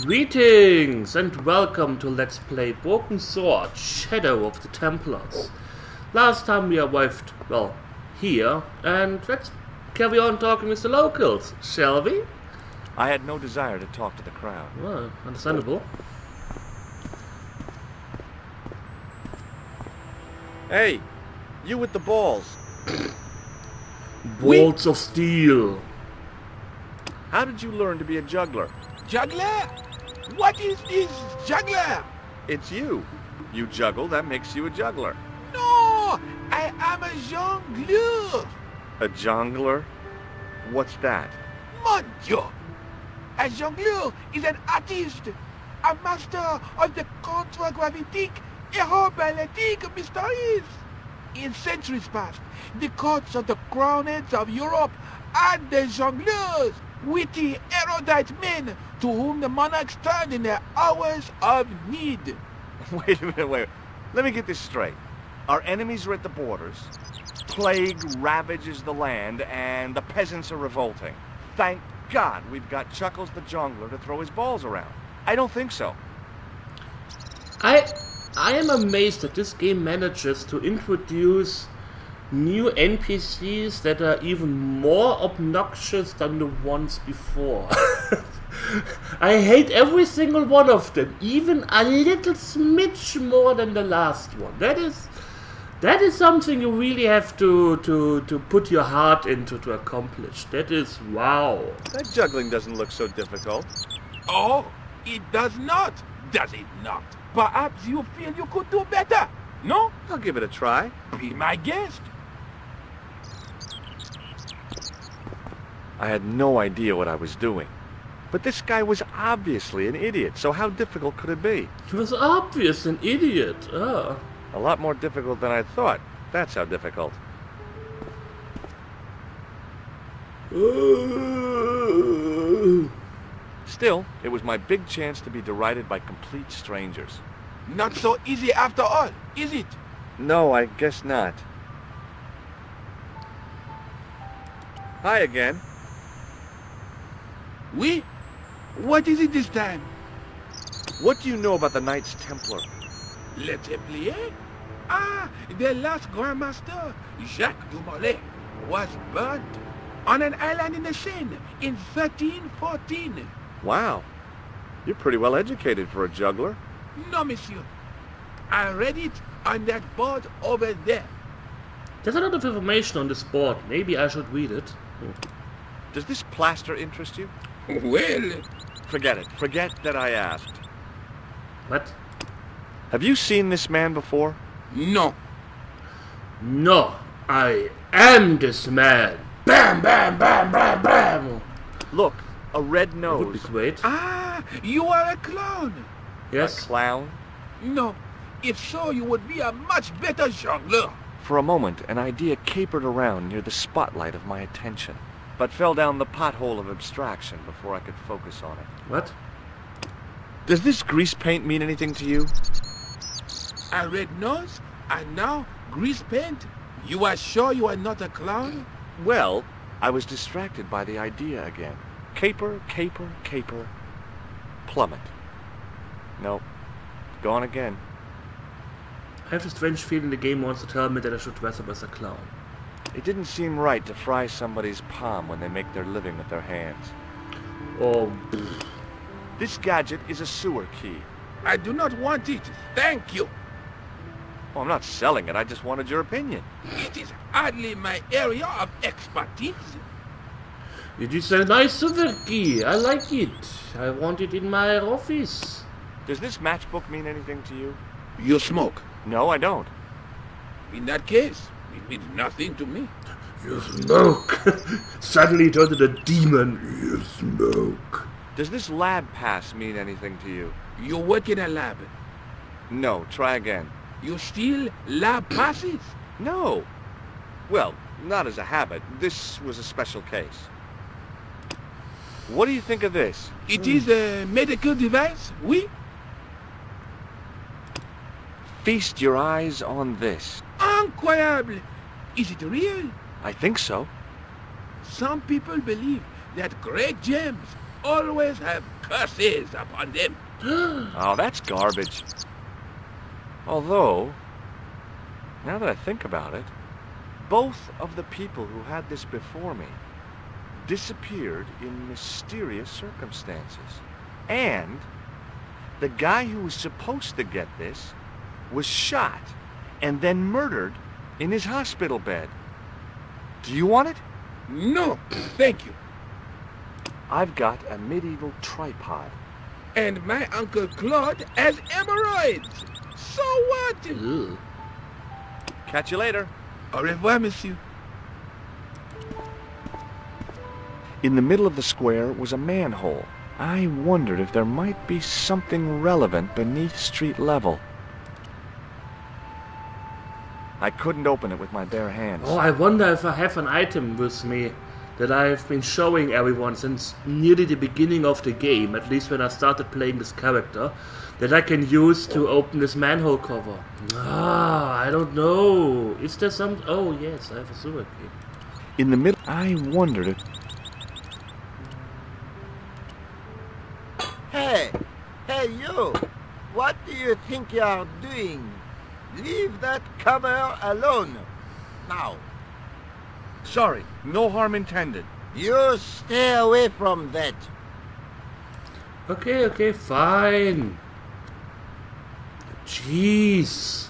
Greetings and welcome to Let's Play Broken Sword, Shadow of the Templars. Last time we arrived, well, here, and let's carry on talking with the locals, shall we? I had no desire to talk to the crowd. Well, understandable. Hey, you with the balls. Bolts of steel. How did you learn to be a juggler? Juggler? What is this juggler? It's you. You juggle, that makes you a juggler. No, I am a jongleur. A jongler? What's that? Mon Dieu. A jongleur is an artist, a master of the contragravitic aeroballetic mysteries. In centuries past, the courts of the crowned heads of Europe had the jongleurs, witty, erudite men to whom the monarchs turned in their hours of need. Wait a minute, wait. Let me get this straight. Our enemies are at the borders, plague ravages the land, and the peasants are revolting. Thank God we've got Chuckles the Jongler to throw his balls around. I don't think so. I am amazed that this game manages to introduce new NPCs that are even more obnoxious than the ones before. I hate every single one of them, even a little smidge more than the last one. That is something you really have to put your heart into to accomplish. That is wow. That juggling doesn't look so difficult. Oh, it does not, does it not? Perhaps you feel you could do better, no? I'll give it a try. Be my guest. I had no idea what I was doing. But this guy was obviously an idiot, so how difficult could it be? He was obvious an idiot. Ah. A lot more difficult than I thought. That's how difficult. Still, it was my big chance to be derided by complete strangers. Not so easy after all, is it? No, I guess not. Hi again. Oui? What is it this time? What do you know about the Knights Templar? Let's play. Ah, the last Grand Master, Jacques du Molay, was burnt on an island in the Seine in 1314. Wow. You're pretty well educated for a juggler. No, monsieur. I read it on that board over there. There's a lot of information on this board. Maybe I should read it. Does this plaster interest you? Well, Forget it. Forget that I asked. What? Have you seen this man before? no. No, I am this man. Bam, bam, bam, bam, bam. Look, a red That would be nose. great. Ah, you are a clown. A Yes. clown. No. If so, you would be a much better jongleur. For a moment, an idea capered around near the spotlight of my attention, but fell down the pothole of abstraction before I could focus on it. What? Does this grease paint mean anything to you? A red nose, and now grease paint. You are sure you are not a clown? Well, I was distracted by the idea again. Caper, caper, caper. Plummet. Nope. Gone again. I have a strange feeling the game wants to tell me that I should dress up as a clown. It didn't seem right to fry somebody's palm when they make their living with their hands. Oh, This gadget is a sewer key. I do not want it. Thank you. Oh, I'm not selling it, I just wanted your opinion. It is hardly my area of expertise. it is a nice silver key. I like it. I want it in my office. Does this matchbook mean anything to you? You smoke. No, I don't. In that case, it means nothing to me. You smoke. Suddenly turned into a demon. You smoke. Does this lab pass mean anything to you? You work in a lab. No, try again. You steal lab passes. No. Well, not as a habit. This was a special case. What do you think of this? It is a medical device, oui? Feast your eyes on this. Incroyable. Is it real? I think so. Some people believe that great gems always have curses upon them. Oh, that's garbage. Although, now that I think about it, both of the people who had this before me disappeared in mysterious circumstances. And the guy who was supposed to get this was shot and then murdered in his hospital bed. Do you want it? No, thank you. I've got a medieval tripod. And my Uncle Claude has hemorrhoids. So what? Ugh. Catch you later. Au revoir, monsieur. In the middle of the square was a manhole. I wondered if there might be something relevant beneath street level. I couldn't open it with my bare hands. Oh, I wonder if I have an item with me that I've been showing everyone since nearly the beginning of the game, at least when I started playing this character, that I can use to open this manhole cover. Ah, I don't know. Is there some... Oh, yes, I have a sewer key. In the middle, I wondered if... Hey! Hey, you! What do you think you are doing? Leave that cover alone. Now. Sorry, no harm intended. You stay away from that. Okay, okay, fine. Jeez.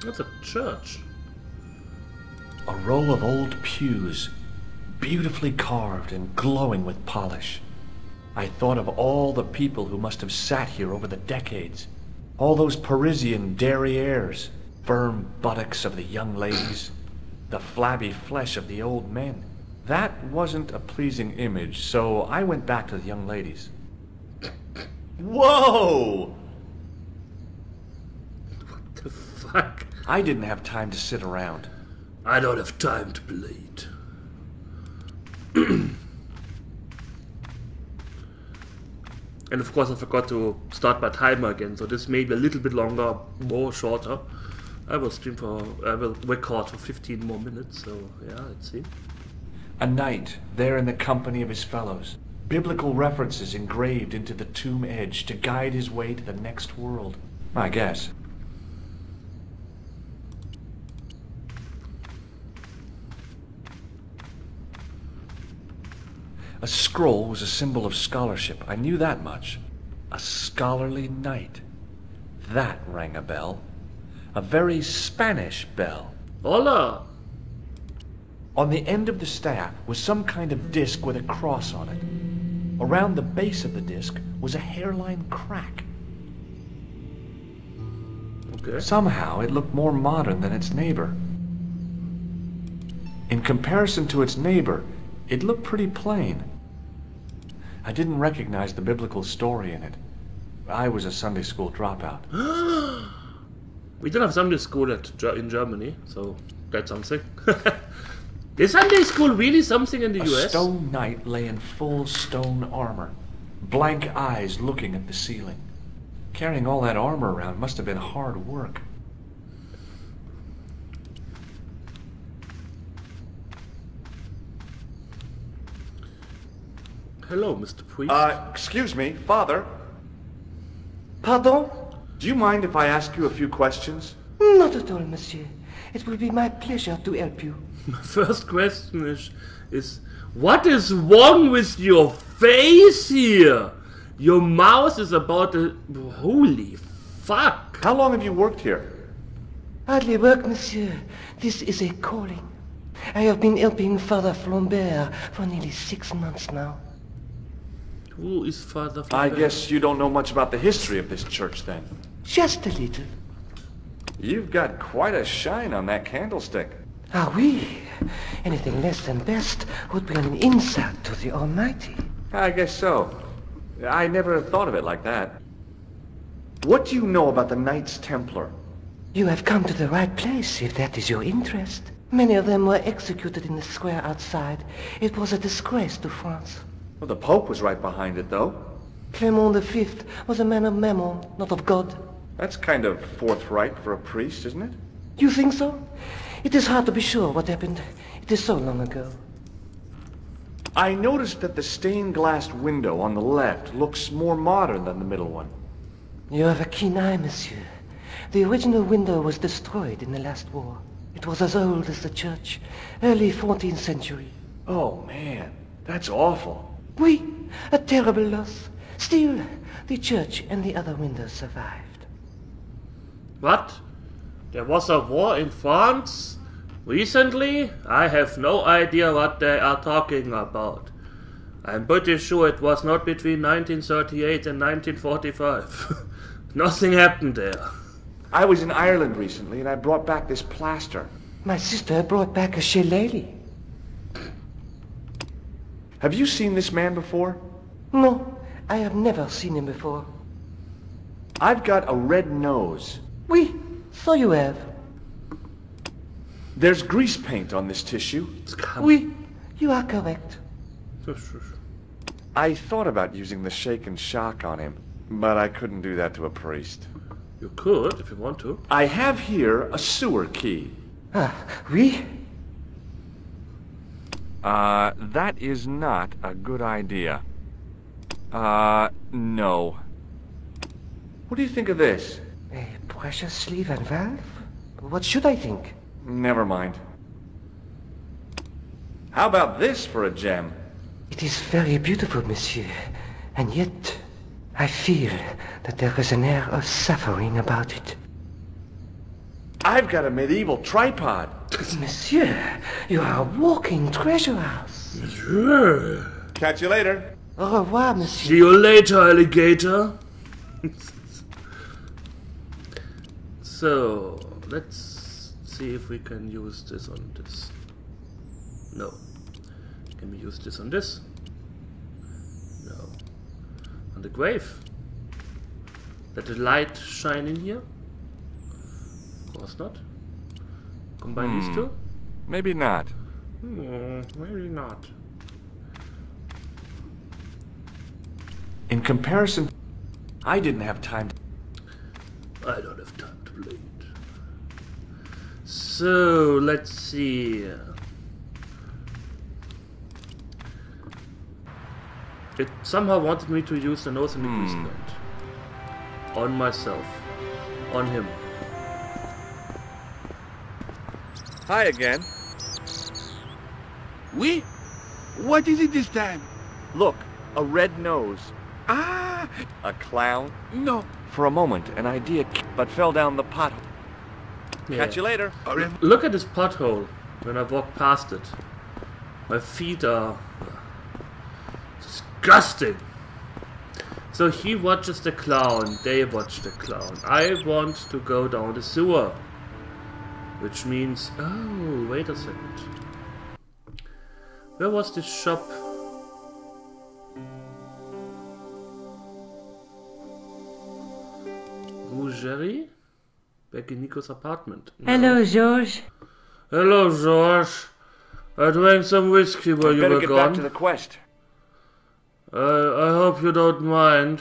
That's a church. A row of old pews, beautifully carved and glowing with polish. I thought of all the people who must have sat here over the decades. All those Parisian derrieres, firm buttocks of the young ladies, the flabby flesh of the old men. That wasn't a pleasing image, so I went back to the young ladies. Whoa! What the fuck? I didn't have time to sit around. I don't have time to bleed. And of course I forgot to start my timer again, so this may be a little bit longer, more shorter. I will record for 15 more minutes, so yeah, let's see. A knight, there in the company of his fellows. Biblical references engraved into the tomb edge to guide his way to the next world. I guess. A scroll was a symbol of scholarship. I knew that much. A scholarly knight. That rang a bell. A very Spanish bell. Hola! On the end of the staff was some kind of disc with a cross on it. Around the base of the disc was a hairline crack. Okay. Somehow it looked more modern than its neighbor. In comparison to its neighbor, it looked pretty plain. I didn't recognize the biblical story in it. I was a Sunday school dropout. We don't have Sunday school in Germany, so that's something. Is Sunday school really something in the US? A stone knight lay in full stone armor, blank eyes looking at the ceiling. Carrying all that armor around must have been hard work. Hello, Mr. Priest. Excuse me, Father. Pardon? Do you mind if I ask you a few questions? Not at all, monsieur. It will be my pleasure to help you. My first question is what is wrong with your face here? Your mouth is about to... Holy fuck. How long have you worked here? Hardly work, monsieur. This is a calling. I have been helping Father Flambert for nearly 6 months now. Who is Father I Flambert? guess you don't know much about the history of this church, then. Just a little. You've got quite a shine on that candlestick. Ah, oui. Anything less than best would be an insult to the Almighty. I guess so. I never thought of it like that. What do you know about the Knights Templar? You have come to the right place, if that is your interest. Many of them were executed in the square outside. It was a disgrace to France. Well, the Pope was right behind it, though. Clement V was a man of mammon, not of God. That's kind of forthright for a priest, isn't it? You think so? It is hard to be sure what happened. It is so long ago. I noticed that the stained glass window on the left looks more modern than the middle one. You have a keen eye, monsieur. The original window was destroyed in the last war. It was as old as the church, early 14th century. Oh man, that's awful. Oui, a terrible loss. Still, the church and the other windows survived. What? There was a war in France? Recently? I have no idea what they are talking about. I'm pretty sure it was not between 1938 and 1945. Nothing happened there. I was in Ireland recently and I brought back this plaster. My sister brought back a shillelagh. Have you seen this man before? No, I have never seen him before. I've got a red nose. Oui, so you have. There's grease paint on this tissue. Oui, you are correct. I thought about using the shake and shock on him, but I couldn't do that to a priest. You could, if you want to. I have here a sewer key. Ah, oui? That is not a good idea. No. What do you think of this? A pressure sleeve and valve? What should I think? Never mind. How about this for a gem? It is very beautiful, monsieur. And yet, I feel that there is an air of suffering about it. I've got a medieval tripod. Monsieur, you are a walking treasure house. Sure. Catch you later. Au revoir, monsieur. See you later, alligator. So, let's see if we can use this on this. No. Can we use this on this? No. On the grave? Let the light shine in here? Of course not. Combine these two? Maybe not. Maybe not. In comparison, I didn't have time to... I don't have time to play it. So, let's see. It somehow wanted me to use the nose and the grease paint. On myself. On him. Hi again. Oui? What is it this time? Look, a red nose. Ah, A clown. no. For a moment, an idea but fell down the pothole. Yeah. Catch you later. Look at this pothole when I walk past it. My feet are disgusting. So he watches the clown, they watch the clown. I want to go down the sewer. Which means... Oh, wait a second. Where was this shop? Rougerie? Back in Nico's apartment. No. Hello, George. Hello, George. I drank some whiskey while you Better were get gone. back to the quest. I hope you don't mind.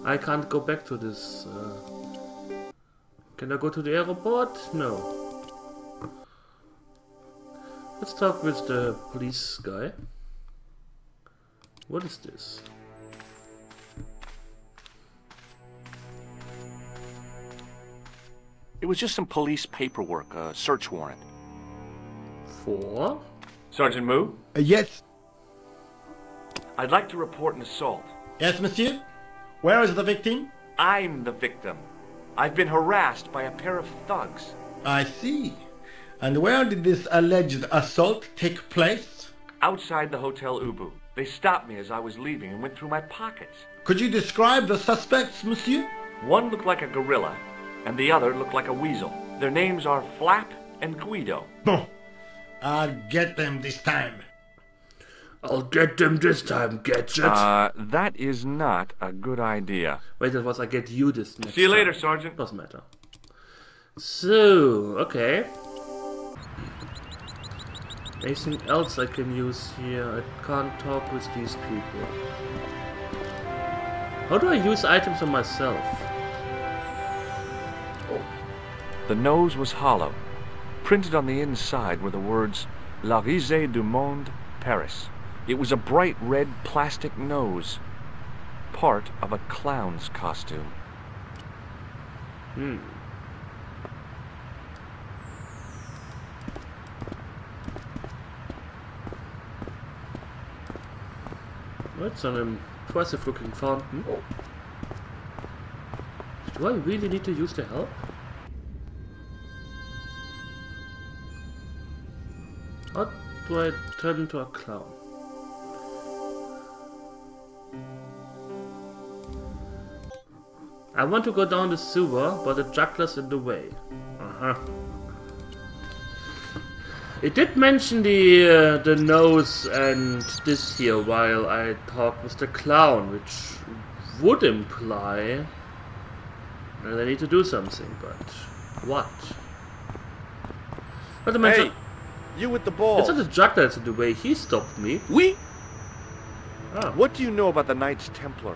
I can't go back to this. Can I go to the airport? No. Let's talk with the police guy. What is this? It was just some police paperwork, a search warrant. For? Sergeant Moo? Yes. I'd like to report an assault. Yes, monsieur? Where is the victim? I'm the victim. I've been harassed by a pair of thugs. I see. And where did this alleged assault take place? Outside the Hotel Ubu. They stopped me as I was leaving and went through my pockets. Could you describe the suspects, monsieur? One looked like a gorilla, and the other looked like a weasel. Their names are Flap and Guido. Bon. I'll get them this time. I'll get them this time, Gadget. That is not a good idea. Wait, that was I get you this next See you time. later, Sergeant. Doesn't matter. So, okay. Anything else I can use here? I can't talk with these people. How do I use items on myself? The nose was hollow. Printed on the inside were the words, La Risée du Monde, Paris. It was a bright red plastic nose, part of a clown's costume. That's an impressive looking fountain. Do I really need to use the help? How do I turn into a clown? I want to go down the sewer, but the juggler's in the way. It did mention the nose and this here while I talked with the clown, which would imply that I need to do something, but what? Not to mention, Hey, you with the balls. it's not the juggler that's in the way. He stopped me. Oui, Ah. What do you know about the Knights Templar?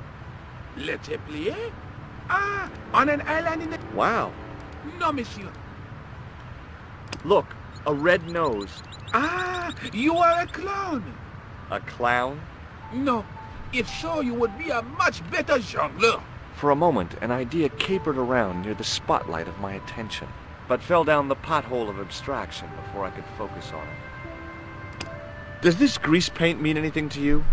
le Templier? Ah, on an island in the... Wow. No, monsieur. Look, a red nose. Ah, you are a clown. A clown? No, if so, you would be a much better jongleur. For a moment, an idea capered around near the spotlight of my attention, but fell down the pothole of abstraction before I could focus on it. Does this grease paint mean anything to you?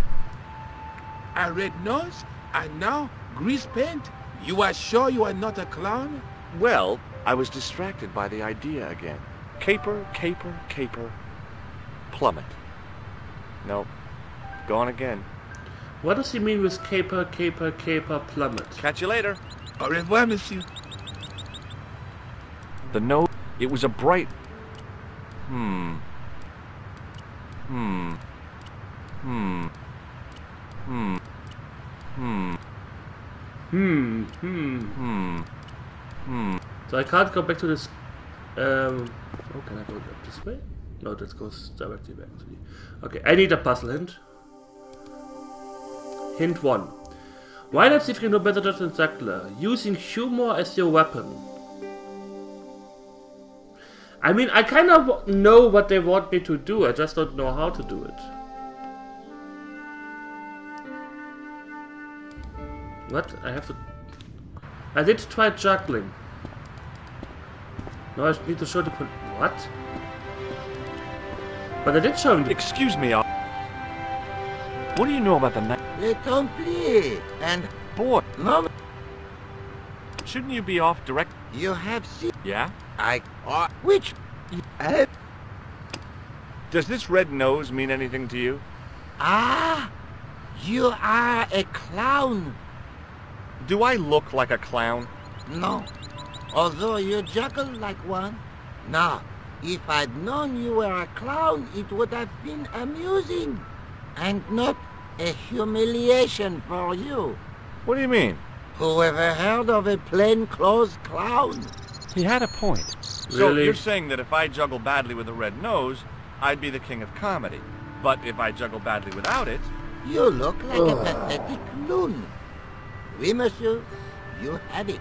A red nose, and now grease paint. You are sure you are not a clown? Well, I was distracted by the idea again. Caper, caper, caper. Plummet. Nope. Gone again. What does he mean with caper, caper, caper, plummet? Catch you later. Au revoir, monsieur. The nose, it was a bright... So I can't go back to this. Oh, can I go up this way? No, that goes directly back to me. Okay, I need a puzzle hint. Hint 1. Why not see if you know better than Zackler? Using humor as your weapon. I mean, I kind of know what they want me to do, I just don't know how to do it. What? I have to... I did try juggling. No, I need to show the... What? But I did show him the... Excuse me, what do you know about the night? Le Templier and Boy, no, shouldn't you be off direct? you have seen Yeah? which Does this red nose mean anything to you? you are a clown. Do I look like a clown? No, although you juggle like one. Now, if I'd known you were a clown, it would have been amusing and not a humiliation for you. What do you mean? Who ever heard of a plainclothes clown? He had a point. So Really? you're saying that if I juggle badly with a red nose, I'd be the king of comedy. But if I juggle badly without it... You look like a pathetic loon. Oui, monsieur, you have it.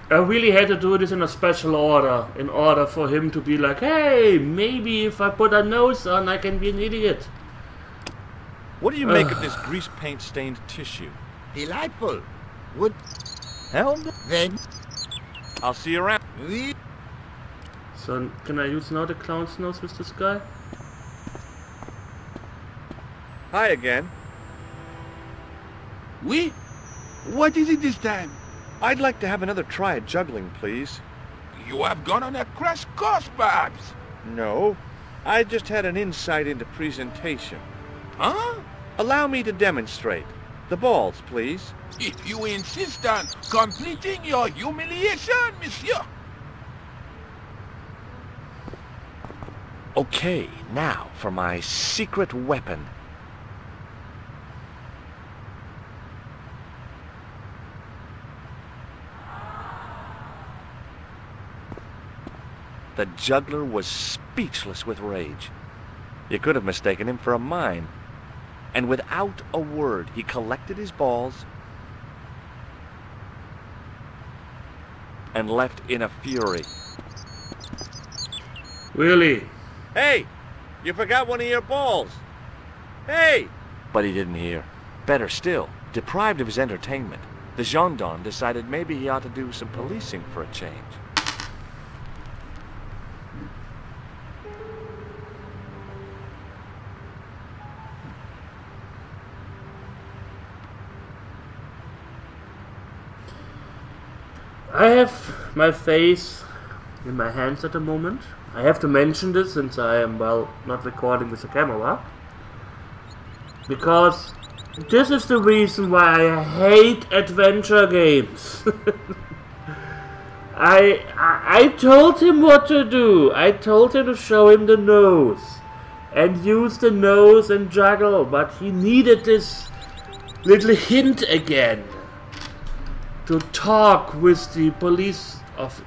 I really had to do this in a special order, in order for him to be like, hey, maybe if I put a nose on, I can be an idiot. What do you make of this grease paint stained tissue? Delightful. Would Hell no. then I'll see you around. we So, can I use now the clown's nose with this guy? Hi again. Oui? What is it this time? I'd like to have another try at juggling, please. You have gone on a crash course, perhaps? No. I just had an insight into presentation. Huh? Allow me to demonstrate. The balls, please. If you insist on completing your humiliation, monsieur. Okay, now for my secret weapon. The juggler was speechless with rage. You could have mistaken him for a mime. And without a word, he collected his balls, and left in a fury. Really? Hey! You forgot one of your balls! Hey! But he didn't hear. Better still, deprived of his entertainment, the gendarme decided maybe he ought to do some policing for a change. I have my face in my hands at the moment. I have to mention this since I am, well, not recording with the camera. Because this is the reason why I hate adventure games. I told him what to do. I told him to show him the nose and use the nose and juggle, but he needed this little hint again to talk with the police officer.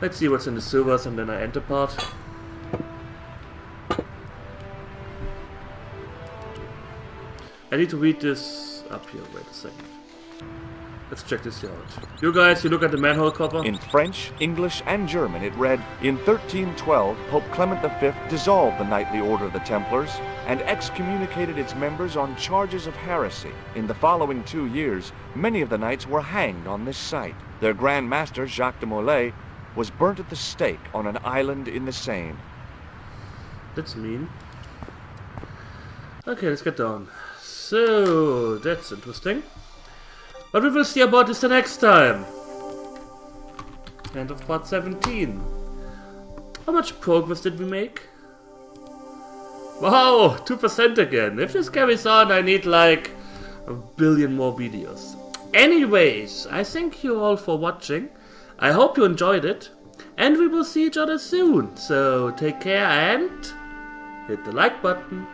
Let's see what's in the sewers and then I enter part. I need to read this up here. Wait a second. Let's check this out. You guys, you look at the manhole cover. In French, English, and German, it read, in 1312, Pope Clement V dissolved the Knightly Order of the Templars and excommunicated its members on charges of heresy. In the following 2 years, many of the knights were hanged on this site. Their Grand Master, Jacques de Molay, was burnt at the stake on an island in the Seine. That's mean. Okay, let's get down. So, that's interesting. But we will see about this the next time. End of part 17. How much progress did we make? Wow, 2% again. If this carries on, I need like a billion more videos. Anyways, I thank you all for watching. I hope you enjoyed it. And we will see each other soon. So take care and hit the like button.